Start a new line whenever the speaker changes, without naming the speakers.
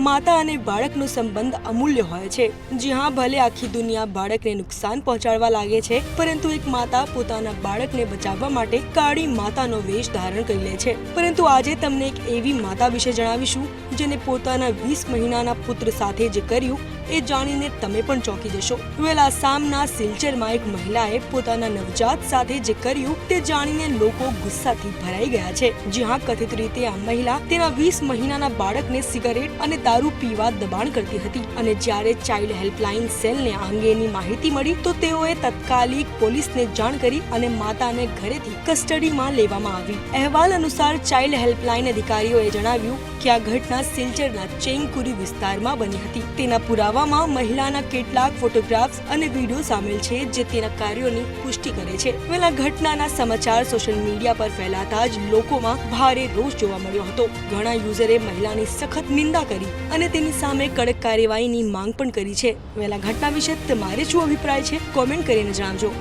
માતા અને બાળકનો સંબંધ અમૂલ્ય હોય છે। જી હા, ભલે આખી દુનિયા બાળકને નુકસાન પહોંચાડવા લાગે છે, પરંતુ એક માતા પોતાના બાળકને બચાવવા માટે કાળી માતાનો વેશ ધારણ કરી લે છે। પરંતુ આજે તમને એક એવી માતા વિશે જણાવીશું જેને પોતાના 20 મહિનાના પુત્ર સાથે જે કર્યું એ જાણીને તમે પણ ચોંકી જશો। વેલ આસામના સિલચરમાં એક મહિલાએ પોતાના નવજાત સાથે જે કર્યું તે જાણીને લોકો ગુસ્સાથી ભરાઈ ગયા છે। જી હા, કથિત રીતે આ મહિલા તેના 20 મહિનાના બાળકને સિગારેટ અને દારૂ પીવા દબાણ કરતી હતી અને જ્યારે ચાઇલ્ડ હેલ્પલાઇન સેલને આ અંગેની માહિતી મળી તો તેઓએ તત્કાલિક પોલીસને જાણ કરી અને માતાને ઘરેથી કસ્ટડીમાં લેવામાં આવી। અહેવાલ અનુસાર ચાઇલ્ડ હેલ્પલાઇન અધિકારીઓએ જણાવ્યું કે આ ઘટના સિલચરના ચેંગકુરી વિસ્તારમાં બની હતી। તેના પુરાવામાં મહિલાના કેટલાક ફોટોગ્રાફ્સ અને વિડીયો સામેલ છે જે તેના કાર્યોની પુષ્ટિ કરે છે। વેલ આ ઘટનાના સમાચાર સોશિયલ મીડિયા પર ફેલાતા જ લોકોમાં ભારે રોષ જોવા મળ્યો હતો। ઘણા યુઝરે મહિલાની સખત નિંદા કરી અને તેની સામે કડક કાર્યવાહીની માંગ પણ કરી છે। વેલ આ ઘટના વિશે તમારે શું અભિપ્રાય છે, કોમેન્ટ કરીને જણાવજો।